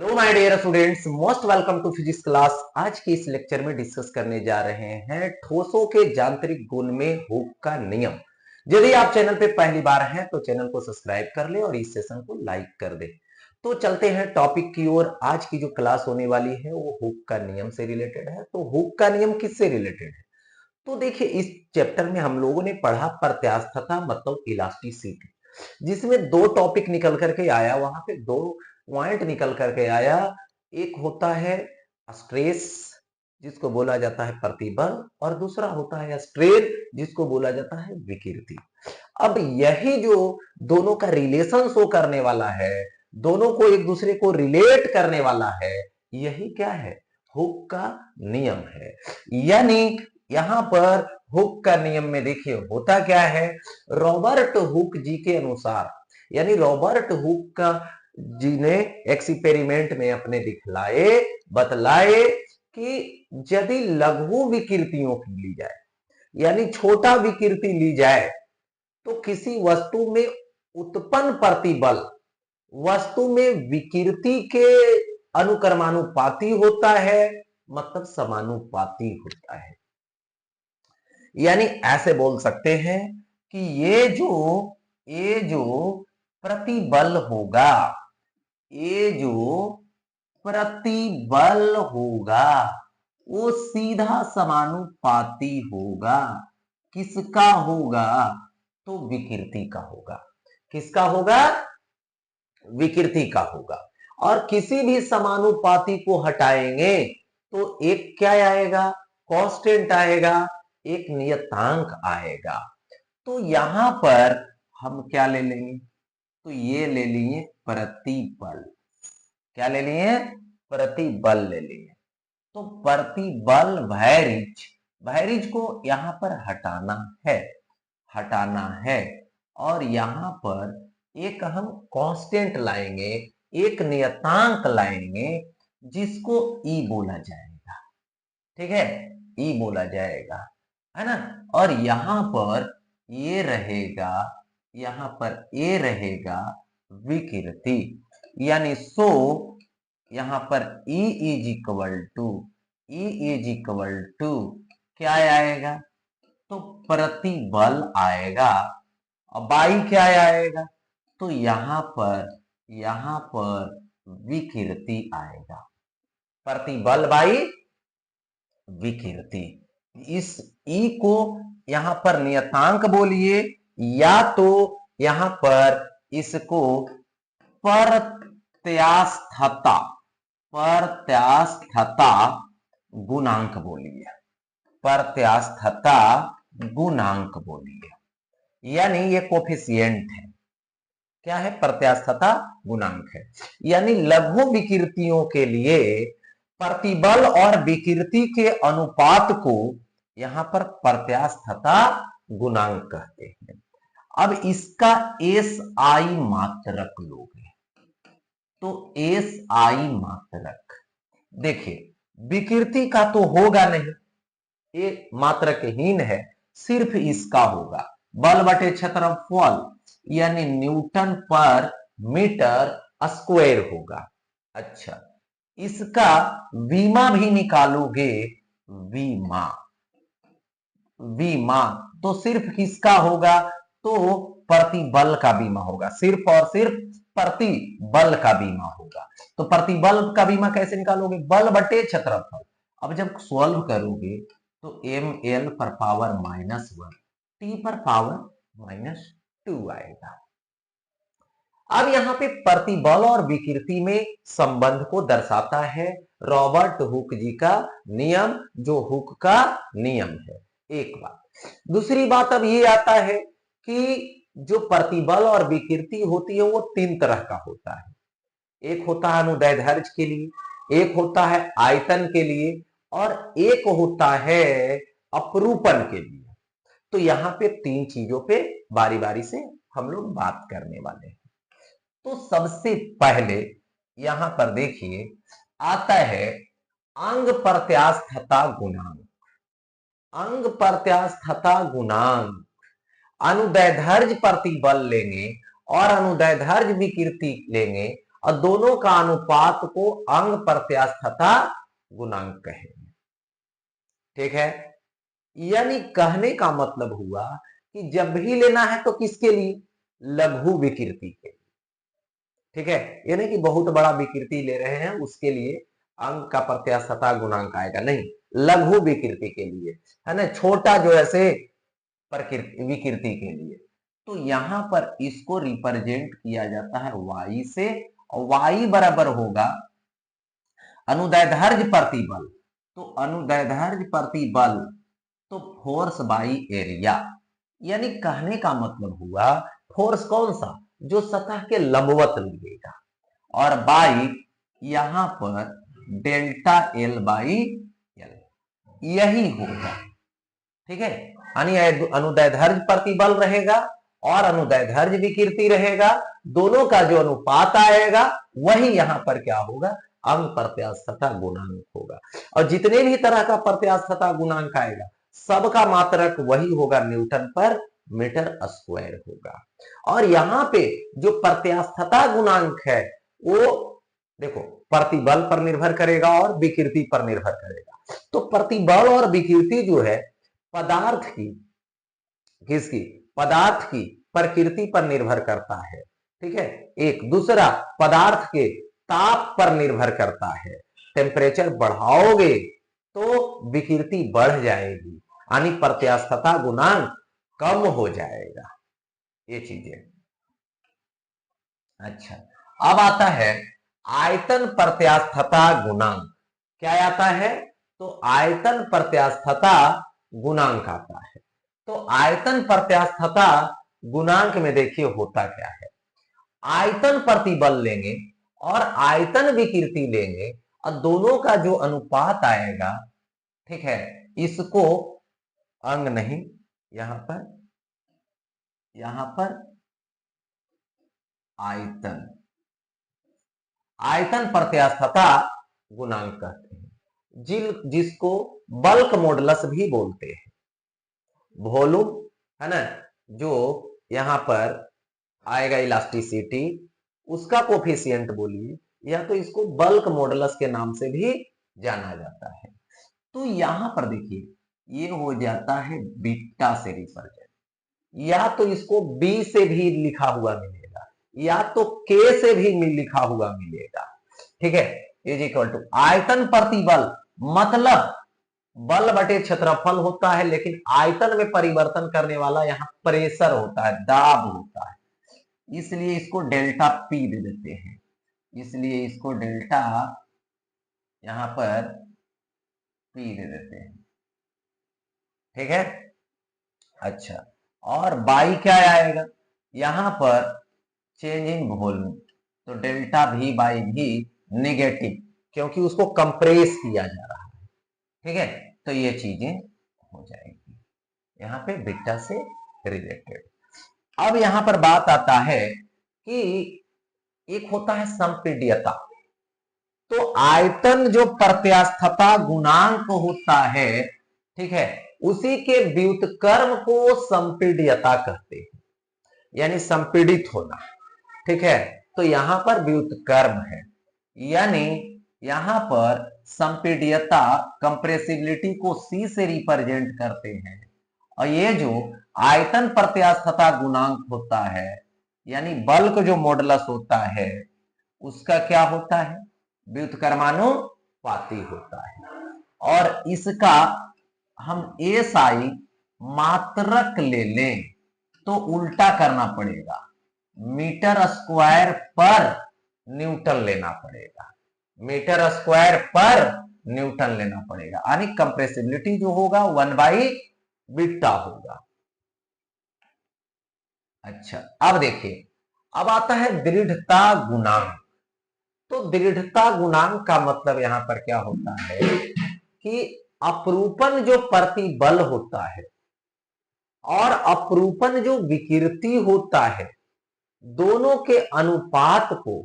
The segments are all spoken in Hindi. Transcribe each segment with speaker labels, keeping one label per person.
Speaker 1: Hello my dear students, most welcome to physics class. आज के इस लेक्चर में डिस्कस करने जा रहे हैं ठोसों के यांत्रिक गुण में हुक का नियम। यदि आप चैनल पे पहली बार हैं तो चैनल को सब्सक्राइब कर ले और इस सेशन को लाइक कर दे। तो चलते हैं टॉपिक की ओर। आज की जो क्लास होने वाली है वो हुक का नियम से रिलेटेड है। तो हुक का नियम किससे रिलेटेड है? तो देखिए, इस चैप्टर में हम लोगों ने पढ़ा प्रत्यास्थता मतलब इलास्टिसिटी, जिसमें दो टॉपिक निकल करके आया, वहां पे दो पॉइंट निकल करके आया। एक होता है स्ट्रेस, जिसको बोला जाता है प्रतिबल, और दूसरा होता है स्ट्रेन, जिसको बोला जाता है विकृति। अब यही जो दोनों का रिलेशन शो करने वाला है, दोनों को एक दूसरे को रिलेट करने वाला है, यही क्या है? हुक का नियम है। यानी यहां पर हुक का नियम में देखिए होता क्या है। रॉबर्ट हुक जी के अनुसार, यानी रॉबर्ट हुक का जी ने एक्सपेरिमेंट में अपने दिखलाए, बतलाए कि यदि लघु विकृतियों की ली जाए, यानी छोटा विकृति ली जाए, तो किसी वस्तु में उत्पन्न प्रतिबल वस्तु में विकृति के अनुक्रमानुपाती होता है, मतलब समानुपाती होता है। यानी ऐसे बोल सकते हैं कि ये जो प्रतिबल होगा, ये जो प्रतिबल होगा वो सीधा समानुपाती होगा। किसका होगा? तो विकृति का होगा। किसका होगा? विकृति का होगा। और किसी भी समानुपाती को हटाएंगे तो एक क्या आएगा? कांस्टेंट आएगा, एक नियतांक आएगा। तो यहां पर हम क्या ले लेंगे? तो ये ले लिए प्रतिबल। क्या ले लिए? प्रतिबल ले लिए। तो प्रतिबल भैरिज, भैरिज को यहां पर हटाना है, हटाना है। और यहां पर एक हम कांस्टेंट लाएंगे, एक नियतांक लाएंगे, जिसको ई बोला जाएगा। ठीक है, ई बोला जाएगा, है ना। और यहां पर ये रहेगा, यहां पर ये रहेगा विकृति। यानी सो यहां पर E इज इक्वल टू क्या आएगा? तो प्रतिबल आएगा। और बाई क्या आएगा? तो यहां पर विकृति आएगा। प्रतिबल बाई विकृति। इस ई को यहां पर नियतांक बोलिए, या तो यहां पर इसको प्रत्यास्थता, प्रत्यास्थता गुणांक बोलिए, प्रत्यास्थता गुणांक बोलिए। यानी ये कोफिशिएंट है। क्या है? प्रत्यास्थता गुणांक है। यानी लघु विकृतियों के लिए प्रतिबल और विकृति के अनुपात को यहां पर प्रत्यास्थता गुणांक कहते हैं। अब इसका एस आई मात्रक लोगे तो एस आई मात्रक, देखिए विकृति का तो होगा नहीं, ये मात्रकहीन है, सिर्फ इसका होगा। बल बटे क्षेत्रफल यानी न्यूटन पर मीटर स्क्वायर होगा। अच्छा, इसका वीमा भी निकालोगे, वीमा, वीमा तो सिर्फ किसका होगा? तो प्रतिबल का बीमा होगा, सिर्फ और सिर्फ प्रतिबल का बीमा होगा। तो प्रतिबल का बीमा कैसे निकालोगे? बल बटे क्षेत्रफल। अब जब सॉल्व करोगे तो एम एल पर पावर -1 टी पर पावर -2 आएगा। अब यहां पे प्रतिबल और विकृति में संबंध को दर्शाता है रॉबर्ट हुक जी का नियम, जो हुक का नियम है। एक बात। दूसरी बात अब ये आता है कि जो प्रतिबल और विकृति होती है वो तीन तरह का होता है। एक होता है अनुदैर्ध्य के लिए, एक होता है आयतन के लिए, और एक होता है अपरूपण के लिए। तो यहाँ पे तीन चीजों पे बारी बारी से हम लोग बात करने वाले हैं। तो सबसे पहले यहां पर देखिए आता है अंग प्रत्यास्थता गुणांक। अंग प्रत्यास्थता गुणांक अनुदैर्ध्य प्रतिबल लेंगे और अनुदैर्ध्य विकृति लेंगे और दोनों का अनुपात को अंग प्रत्यास्थता गुणांक कहेंगे। ठीक है, यानी कहने का मतलब हुआ कि जब भी लेना है तो किसके लिए, लघु विकृति के लिए। ठीक है, यानी कि बहुत बड़ा विकृति ले रहे हैं उसके लिए अंक का प्रत्यास्थता गुणांक आएगा नहीं, लघु विकृति के लिए, है ना, छोटा जो ऐसे विकृति के लिए। तो यहां पर इसको रिप्रेजेंट किया जाता है y से, और y बराबर होगा अनुदैर्ध्य प्रतिबल। तो अनुदैर्ध्य प्रतिबल तो फोर्स बाई एरिया, यानी कहने का मतलब हुआ फोर्स कौन सा, जो सतह के लंबवत लगेगा, और बाई यहां पर डेल्टा एल बाई एल, यही होगा। ठीक है, यानी अनुदैर्ध्य प्रतिबल रहेगा और अनुदैर्ध्य विकृति रहेगा, दोनों का जो अनुपात आएगा वही यहां पर क्या होगा, अंग प्रत्यास्थता गुणांक होगा। और जितने भी तरह का प्रत्यास्थता गुणांक आएगा सबका मात्रक वही होगा, न्यूटन पर मीटर स्क्वायर होगा। और यहां पे जो प्रत्यास्थता गुणांक है वो देखो प्रतिबल पर निर्भर करेगा और विकृति पर निर्भर करेगा। तो प्रतिबल और विकृति जो है पदार्थ की, किसकी, पदार्थ की प्रकृति पर निर्भर करता है। ठीक है, एक दूसरा पदार्थ के ताप पर निर्भर करता है। टेम्परेचर बढ़ाओगे तो विकृति बढ़ जाएगी, यानी प्रत्यास्थता गुणांक कम हो जाएगा, ये चीजें। अच्छा, अब आता है आयतन प्रत्यास्थता गुणांक। क्या आता है, तो आयतन प्रत्यास्थता गुणांक आता है। तो आयतन प्रत्यास्थता गुणांक में देखिए होता क्या है, आयतन प्रतिबल लेंगे और आयतन विकृति लेंगे और दोनों का जो अनुपात आएगा, ठीक है, इसको अंग नहीं, यहां पर आयतन, आयतन प्रत्यास्थता गुणांक कहते हैं, जिसको बल्क मॉडुलस भी बोलते हैं। वॉल्यूम है ना, जो यहां पर आएगा इलास्टिसिटी, उसका कोफिशिएंट बोलिए, या तो इसको बल्क मॉडुलस के नाम से भी जाना जाता है। तो यहां पर देखिए ये हो जाता है बीटा से रिप्रेजेंट, या तो इसको बी से भी लिखा हुआ मिलेगा या तो के से भी लिखा हुआ मिलेगा। ठीक है, इज इक्वल टू आयतन प्रतिबल, मतलब बल बटे क्षेत्रफल होता है, लेकिन आयतन में परिवर्तन करने वाला यहां प्रेशर होता है, दाब होता है, इसलिए इसको डेल्टा पी दे देते हैं, इसलिए इसको डेल्टा यहां पर पी दे देते हैं। ठीक है, अच्छा, और बाई क्या आएगा, यहां पर चेंज इन वॉल्यूम, तो डेल्टा भी बाई भी नेगेटिव, क्योंकि उसको कंप्रेस किया जा रहा है। ठीक है, तो ये चीजें हो जाएगी यहां पे बीटा से रिलेटेड। अब यहां पर बात आता है कि एक होता है संपीड्यता। तो आयतन जो प्रत्यास्थता गुणांक होता है, ठीक है, उसी के व्युत्क्रम को संपीड्यता कहते हैं, यानी संपीड़ित होना। ठीक है, तो यहां पर व्युत्क्रम है, यानी यहां पर संपीड्यता कंप्रेसिबिलिटी को C से रिप्रेजेंट करते हैं, और ये जो आयतन प्रत्यास्थता गुणांक होता है, यानी बल्क जो मॉडुलस होता है, उसका क्या होता है, व्युत्क्रमानुपाती होता है। और इसका हम SI मात्रक ले लें तो उल्टा करना पड़ेगा, मीटर स्क्वायर पर न्यूटन लेना पड़ेगा, मीटर स्क्वायर पर न्यूटन लेना पड़ेगा, यानी कंप्रेसिबिलिटी जो होगा 1/बीटा होगा। अच्छा, अब देखिए, अब आता है दृढ़ता गुणांक। तो दृढ़ता गुणांक का मतलब यहां पर क्या होता है कि अपरूपण जो प्रतिबल होता है और अपरूपण जो विकृति होता है, दोनों के अनुपात को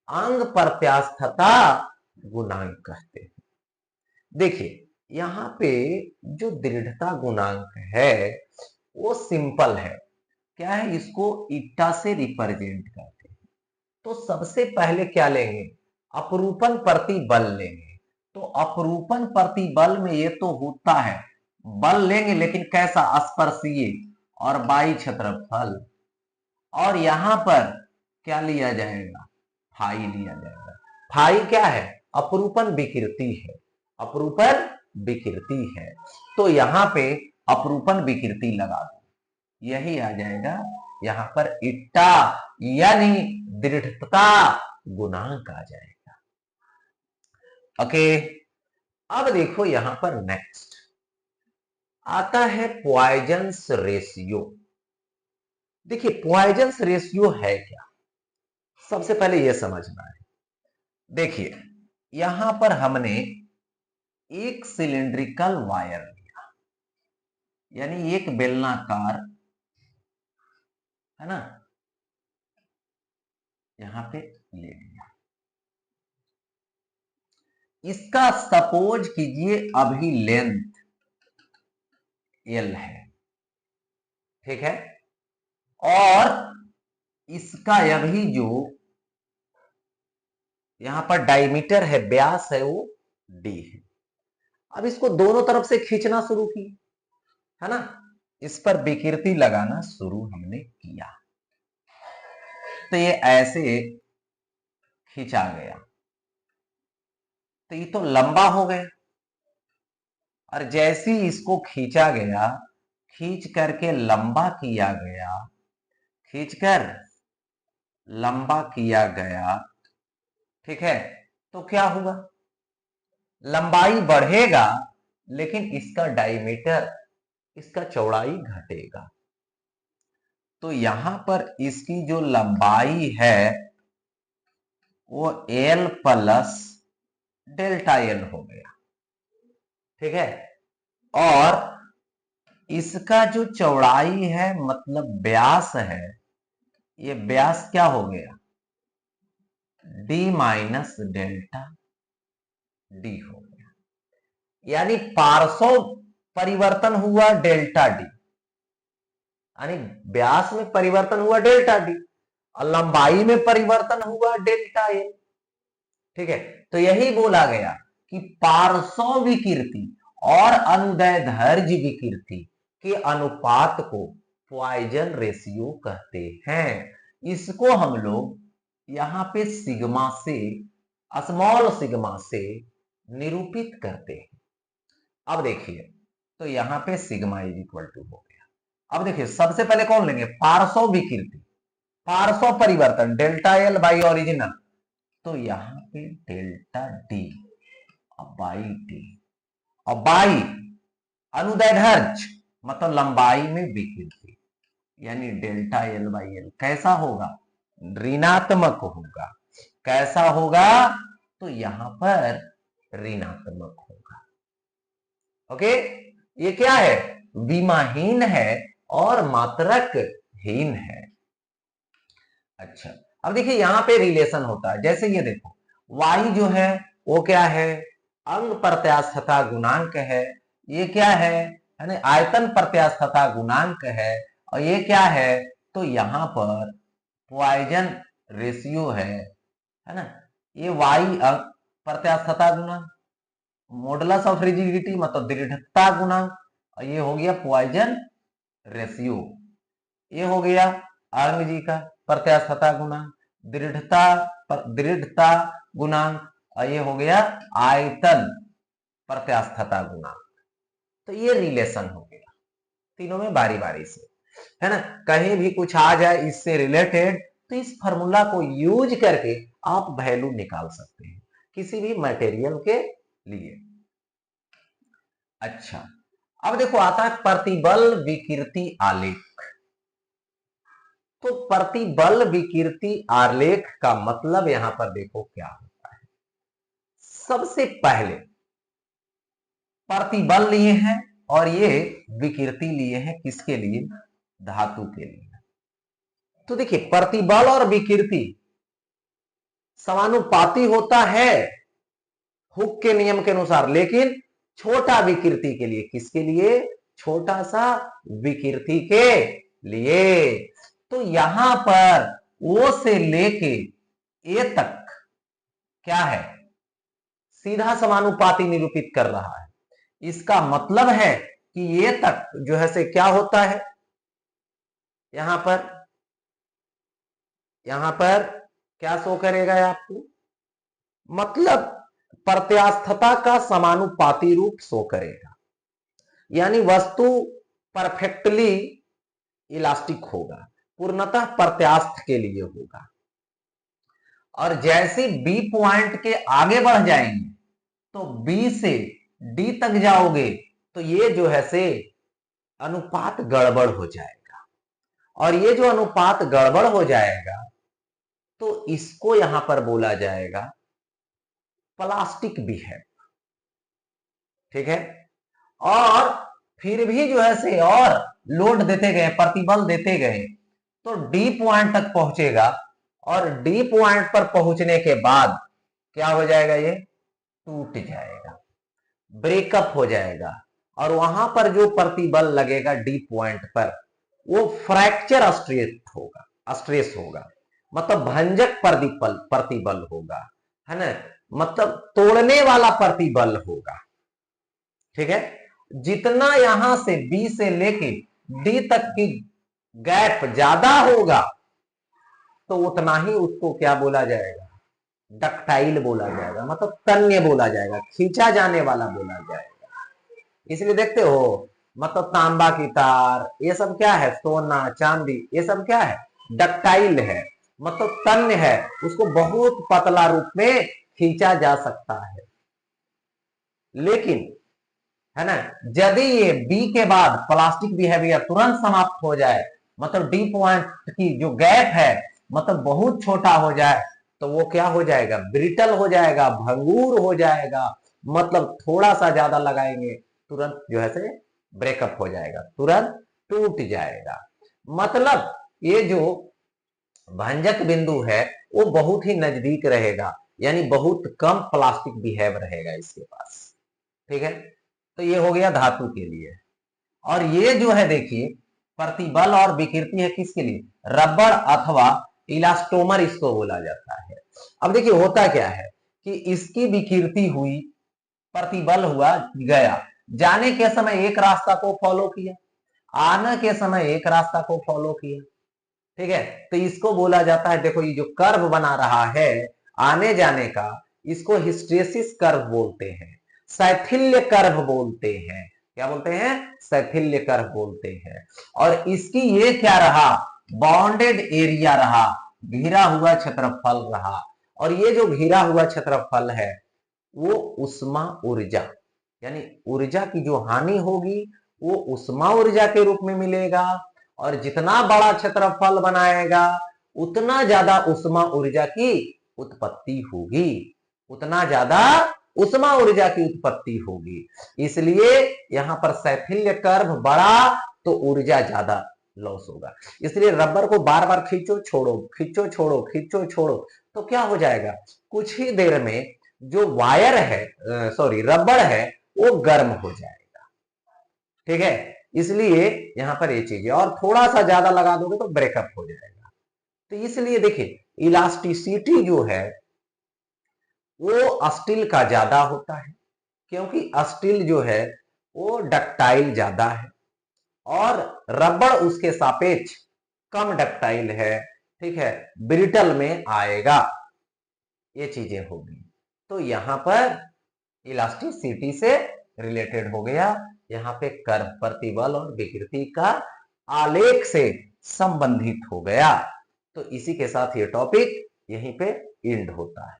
Speaker 1: अंग प्रत्यास्थता गुणांक कहते हैं। देखिए यहां पे जो दृढ़ता गुणांक है वो सिंपल है, क्या है, इसको ईटा से रिप्रेजेंट करते हैं। तो सबसे पहले क्या लेंगे, अपरूपण प्रतिबल लेंगे। तो अपरूपण प्रतिबल में ये तो होता है, बल लेंगे लेकिन कैसा, स्पर्शीय और बाई क्षेत्रफल, और यहां पर क्या लिया जाएगा, फाई लिया जाएगा। फाई क्या है, अपरूपण विकृति है, अपरूपण विकृति है। तो यहां पे अपरूपण विकृति लगा दो, यही आ जाएगा यहां पर इट्टा यानी दृढ़ता गुणांक आ जाएगा। ओके, अब देखो यहां पर नेक्स्ट आता है पॉइजन्स रेशियो। देखिए पॉइजन्स रेशियो है क्या, सबसे पहले यह समझना है। देखिए यहां पर हमने एक सिलिंड्रिकल वायर लिया, यानी एक बेलनाकार, है ना, यहां पे ले लिया। इसका सपोज कीजिए अभी लेंथ एल है, ठीक है, और इसका अभी जो यहां पर डायमीटर है, व्यास है, वो डी है। अब इसको दोनों तरफ से खींचना शुरू की, है ना, इस पर विकृति लगाना शुरू हमने किया, तो ये ऐसे खींचा गया, तो ये तो लंबा हो गया, और जैसे ही इसको खींचा गया, खींच करके लंबा किया गया, खींचकर लंबा किया गया, ठीक है, तो क्या हुआ, लंबाई बढ़ेगा लेकिन इसका डायमीटर, इसका चौड़ाई घटेगा। तो यहां पर इसकी जो लंबाई है वो एल प्लस डेल्टा एल हो गया, ठीक है, और इसका जो चौड़ाई है मतलब व्यास है, ये व्यास क्या हो गया, डी माइनस डेल्टा डी हो गया, यानी पार्श्व परिवर्तन हुआ डेल्टा डी, यानी व्यास में परिवर्तन हुआ डेल्टा डी और लंबाई में परिवर्तन हुआ डेल्टा एल, ठीक है। तो यही बोला गया कि पार्श्व विकृति और अनुदैर्ध्य विकृति के अनुपात को पॉइजन रेशियो कहते हैं। इसको हम लोग यहां पे सिग्मा से, स्मॉल सिग्मा से निरूपित करते हैं। अब देखिए, तो यहां पे सिग्मा इज इक्वल टू हो गया। अब देखिए सबसे पहले कौन लेंगे, पार्श्व विकृति, पार्श्व परिवर्तन डेल्टा एल बाई ओरिजिनल, तो यहां पे डेल्टा डी और बाई डी, और बाई अनुदैर्ध्य मतलब लंबाई में विकृति, यानी डेल्टा एल बाई एल कैसा होगा, ऋणात्मक होगा। कैसा होगा, तो यहां पर ऋणात्मक होगा। ओके, ये क्या है, विमाहीन है और मात्रक हीन है। अच्छा, अब देखिए यहां पे रिलेशन होता है, जैसे ये देखो y जो है वो क्या है, अंग प्रत्यास्थता गुणांक है, ये क्या है ना, आयतन प्रत्यास्थता गुणांक है, और ये क्या है, तो यहां पर पॉइजन रेशियो है ना, ये y अंग प्रत्यास्थता गुणांक, मॉडुलस ऑफ रिजिडिटी मतलब दृढ़ता गुणांक, और ये हो गया पॉइजन रेशियो, ये हो गया अंग जी का प्रत्यास्थता गुणांक, दृढ़ता गुणांक, और ये हो गया आयतन प्रत्यास्थता गुणांक। तो ये रिलेशन हो गया तीनों में बारी बारी से, है ना। कहीं भी कुछ आ जाए इससे रिलेटेड, तो इस फॉर्मूला को यूज करके आप वैल्यू निकाल सकते हैं किसी भी मटेरियल के लिए। अच्छा, अब देखो आता है प्रतिबल विकृति आलेख। तो प्रतिबल विकृति आलेख का मतलब यहां पर देखो क्या होता है। सबसे पहले प्रतिबल लिए हैं और ये विकृति लिए हैं, किसके लिए, धातु के लिए। तो देखिए प्रतिबल और विकृति समानुपाती होता है हुक के नियम के अनुसार, लेकिन छोटा विकृति के लिए, किसके लिए, छोटा सा विकृति के लिए। तो यहां पर O से लेके ए तक क्या है, सीधा समानुपाती निरूपित कर रहा है। इसका मतलब है कि ये तक जो है से क्या होता है, यहां पर क्या शो करेगा आपको, मतलब प्रत्यास्थता का समानुपाती रूप शो करेगा, यानी वस्तु परफेक्टली इलास्टिक होगा, पूर्णतः प्रत्यास्थ के लिए होगा। और जैसे बी पॉइंट के आगे बढ़ जाएंगे तो बी से डी तक जाओगे तो ये जो है से अनुपात गड़बड़ हो जाएगा, और ये जो अनुपात गड़बड़ हो जाएगा तो इसको यहां पर बोला जाएगा प्लास्टिक बिहेव। ठीक है, और फिर भी जो है से और लोड देते गए, प्रतिबल देते गए तो डी पॉइंट तक पहुंचेगा, और डी पॉइंट पर पहुंचने के बाद क्या हो जाएगा, ये टूट जाएगा, ब्रेकअप हो जाएगा, और वहां पर जो प्रतिबल लगेगा डी पॉइंट पर वो फ्रैक्चर स्ट्रेस होगा, मतलब भंजक प्रतिबल होगा, है ना, मतलब तोड़ने वाला प्रतिबल होगा। ठीक है, जितना यहां से बी से लेके डी तक की गैप ज्यादा होगा तो उतना ही उसको क्या बोला जाएगा, डक्टाइल बोला जाएगा, मतलब तन्य बोला जाएगा, खींचा जाने वाला बोला जाएगा। इसलिए देखते हो, मतलब तांबा की तार, ये सब क्या है, सोना चांदी, ये सब क्या है, डक्टाइल है, मतलब तन्य है, उसको बहुत पतला रूप में खींचा जा सकता है। लेकिन है ना, यदि ये बी के बाद प्लास्टिक बिहेवियर तुरंत समाप्त हो जाए, मतलब डी पॉइंट की जो गैप है मतलब बहुत छोटा हो जाए, तो वो क्या हो जाएगा, ब्रिटल हो जाएगा, भंगूर हो जाएगा, मतलब थोड़ा सा ज्यादा लगाएंगे तुरंत जो है से ब्रेकअप हो जाएगा, तुरंत टूट जाएगा। मतलब ये जो भंजक बिंदु है वो बहुत ही नजदीक रहेगा, यानी बहुत कम प्लास्टिक बिहेव रहेगा इसके पास। ठीक है, तो ये हो गया धातु के लिए। और ये जो है देखिए प्रतिबल और विकृति है किसके लिए, रबड़ अथवा इलास्टोमर इसको बोला जाता है। अब देखिए होता क्या है कि इसकी विकृति हुई, प्रतिबल हुआ, गया, जाने के समय एक रास्ता को फॉलो किया, आने के समय एक रास्ता को फॉलो किया। ठीक है, तो इसको बोला जाता है, देखो ये जो कर्व बना रहा है आने जाने का, इसको हिस्टेरिसिस कर्व बोलते हैं, शैथिल्य कर्व बोलते हैं। क्या बोलते हैं, शैथिल्य कर्व बोलते हैं। और इसकी ये क्या रहा, बाउंडेड एरिया रहा, घिरा हुआ क्षेत्रफल रहा। और ये जो घिरा हुआ क्षेत्रफल है वो उष्मा ऊर्जा, यानी ऊर्जा की जो हानि होगी वो उष्मा ऊर्जा के रूप में मिलेगा, और जितना बड़ा क्षेत्रफल बनाएगा उतना ज्यादा उष्मा ऊर्जा की उत्पत्ति होगी, उतना ज्यादा उष्मा ऊर्जा की उत्पत्ति होगी। इसलिए यहां पर शैथिल्य कर्व बड़ा तो ऊर्जा ज्यादा लॉस होगा। इसलिए रबर को बार बार खींचो छोड़ो, खींचो छोड़ो, खींचो छोड़ो, तो क्या हो जाएगा, कुछ ही देर में जो वायर है, सॉरी रबर है, वो गर्म हो जाएगा। ठीक है, इसलिए यहां पर ये चीज है, और थोड़ा सा ज्यादा लगा दोगे तो ब्रेकअप हो जाएगा। तो इसलिए देखिए इलास्टिसिटी जो है वो स्टील का ज्यादा होता है, क्योंकि स्टील जो है वो डक्टाइल ज्यादा है, और रबड़ उसके सापेक्ष कम डक्टाइल है। ठीक है, ब्रिटल में आएगा, ये चीजें होगी। तो यहां पर इलास्टिसिटी से रिलेटेड हो गया, यहां पे कर्व प्रतिबल और विकृति का आलेख से संबंधित हो गया। तो इसी के साथ ये टॉपिक यहीं पे एंड होता है।